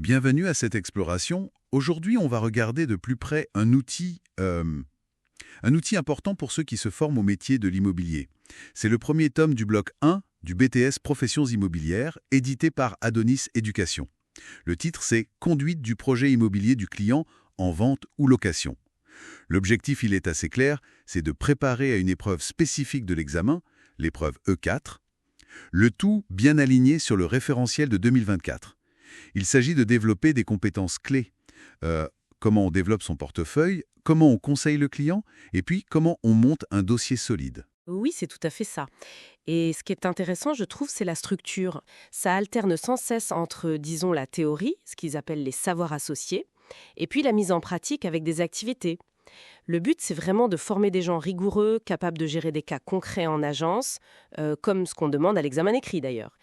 Bienvenue à cette exploration. Aujourd'hui, on va regarder de plus près un outil important pour ceux qui se forment au métier de l'immobilier. C'est le premier tome du bloc 1 du BTS Professions immobilières, édité par Adonis Éducation. Le titre, c'est « Conduite du projet immobilier du client en vente ou location ». L'objectif, il est assez clair, c'est de préparer à une épreuve spécifique de l'examen, l'épreuve E4, le tout bien aligné sur le référentiel de 2024. Il s'agit de développer des compétences clés. Comment on développe son portefeuille, comment on conseille le client, et puis comment on monte un dossier solide. Oui, c'est tout à fait ça. Et ce qui est intéressant, je trouve, c'est la structure. Ça alterne sans cesse entre, disons, la théorie, ce qu'ils appellent les savoirs associés, et puis la mise en pratique avec des activités. Le but, c'est vraiment de former des gens rigoureux, capables de gérer des cas concrets en agence, comme ce qu'on demande à l'examen écrit d'ailleurs.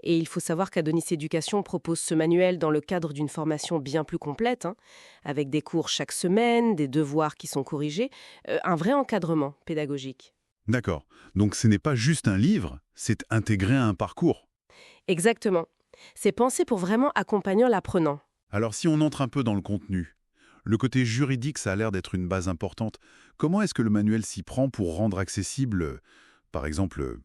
Et il faut savoir qu'Adonis Éducation propose ce manuel dans le cadre d'une formation bien plus complète, avec des cours chaque semaine, des devoirs qui sont corrigés, un vrai encadrement pédagogique. D'accord. Donc ce n'est pas juste un livre, c'est intégré à un parcours. Exactement. C'est pensé pour vraiment accompagner l'apprenant. Alors si on entre un peu dans le contenu, le côté juridique, ça a l'air d'être une base importante. Comment est-ce que le manuel s'y prend pour rendre accessible, par exemple,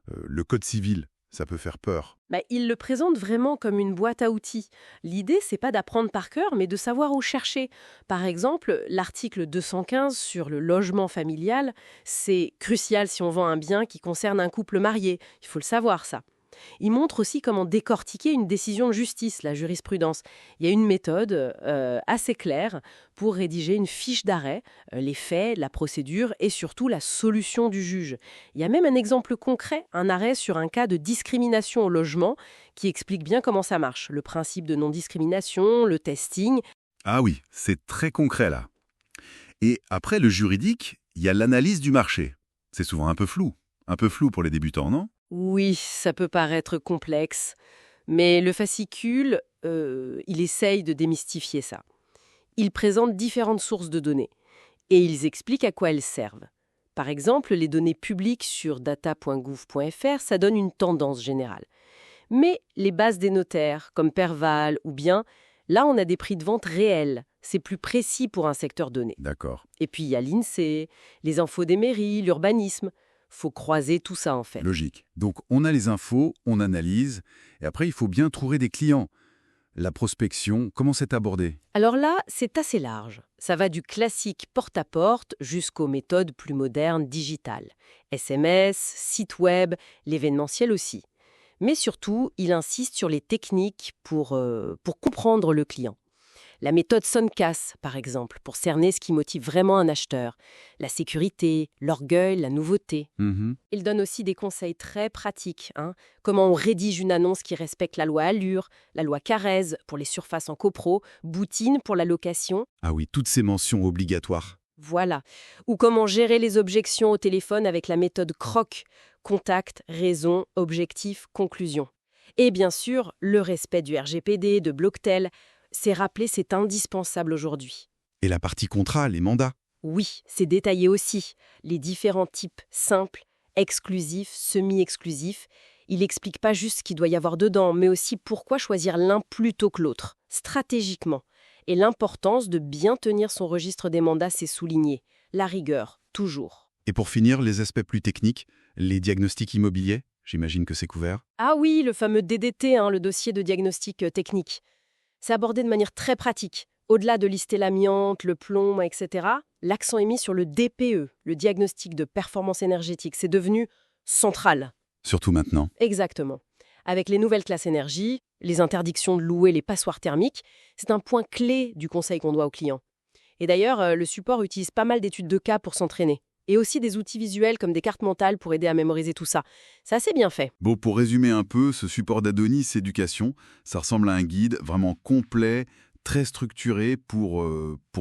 le code civil? Ça peut faire peur. Il le présente vraiment comme une boîte à outils. L'idée, c'est pas d'apprendre par cœur, mais de savoir où chercher. Par exemple, l'article 215 sur le logement familial, c'est crucial si on vend un bien qui concerne un couple marié. Il faut le savoir, ça. Il montre aussi comment décortiquer une décision de justice, la jurisprudence. Il y a une méthode assez claire pour rédiger une fiche d'arrêt, les faits, la procédure et surtout la solution du juge. Il y a même un exemple concret, un arrêt sur un cas de discrimination au logement qui explique bien comment ça marche, le principe de non-discrimination, le testing. Ah oui, c'est très concret là. Et après le juridique, il y a l'analyse du marché. C'est souvent un peu flou pour les débutants, non? Oui, ça peut paraître complexe, mais le fascicule, il essaye de démystifier ça. Il présente différentes sources de données et ils expliquent à quoi elles servent. Par exemple, les données publiques sur data.gouv.fr, ça donne une tendance générale. Mais les bases des notaires, comme Perval ou bien, là on a des prix de vente réels. C'est plus précis pour un secteur donné. D'accord. Et puis il y a l'INSEE, les infos des mairies, l'urbanisme. Faut croiser tout ça en fait. Logique. Donc on a les infos, on analyse, et après il faut bien trouver des clients. La prospection, comment c'est abordé? Alors là, c'est assez large. Ça va du classique porte-à-porte jusqu'aux méthodes plus modernes digitales. SMS, site web, l'événementiel aussi. Mais surtout, il insiste sur les techniques pour comprendre le client. La méthode Soncas, par exemple, pour cerner ce qui motive vraiment un acheteur. La sécurité, l'orgueil, la nouveauté. Mhm. Il donne aussi des conseils très pratiques. Comment on rédige une annonce qui respecte la loi Allure, la loi Carrez pour les surfaces en copro, Boutine pour la location. Ah oui, toutes ces mentions obligatoires. Voilà. Ou comment gérer les objections au téléphone avec la méthode CROC. Contact, raison, objectif, conclusion. Et bien sûr, le respect du RGPD, de Blocktel. C'est rappelé, c'est indispensable aujourd'hui. Et la partie contrat, les mandats? Oui, c'est détaillé aussi. Les différents types simples, exclusifs, semi-exclusifs. Il n'explique pas juste ce qu'il doit y avoir dedans, mais aussi pourquoi choisir l'un plutôt que l'autre, stratégiquement. Et l'importance de bien tenir son registre des mandats, c'est souligné. La rigueur, toujours. Et pour finir, les aspects plus techniques, les diagnostics immobiliers? J'imagine que c'est couvert. Ah oui, le fameux DDT, le dossier de diagnostic technique. C'est abordé de manière très pratique. Au-delà de lister l'amiante, le plomb, etc., l'accent est mis sur le DPE, le diagnostic de performance énergétique. C'est devenu central. Surtout maintenant. Exactement. Avec les nouvelles classes énergie, les interdictions de louer les passoires thermiques, c'est un point clé du conseil qu'on doit aux clients. Et d'ailleurs, le support utilise pas mal d'études de cas pour s'entraîner. Et aussi des outils visuels comme des cartes mentales pour aider à mémoriser tout ça. C'est assez bien fait. Bon, pour résumer un peu, ce support d'Adonis Éducation, ça ressemble à un guide vraiment complet, très structuré pour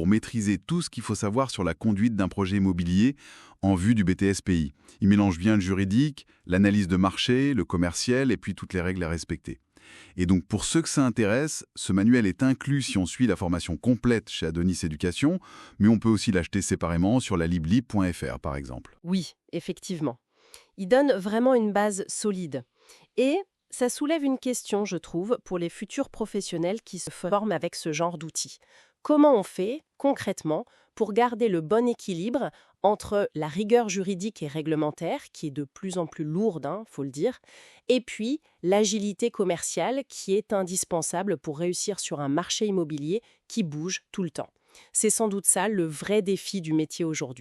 maîtriser tout ce qu'il faut savoir sur la conduite d'un projet immobilier en vue du BTS-PI. Il mélange bien le juridique, l'analyse de marché, le commercial et puis toutes les règles à respecter. Et donc pour ceux que ça intéresse, ce manuel est inclus si on suit la formation complète chez Adonis Éducation, mais on peut aussi l'acheter séparément sur la liblib.fr par exemple. Oui, effectivement. Il donne vraiment une base solide. Et Ça soulève une question, je trouve, pour les futurs professionnels qui se forment avec ce genre d'outils. Comment on fait, concrètement, pour garder le bon équilibre entre la rigueur juridique et réglementaire, qui est de plus en plus lourde, faut le dire, et puis l'agilité commerciale qui est indispensable pour réussir sur un marché immobilier qui bouge tout le temps. C'est sans doute ça le vrai défi du métier aujourd'hui.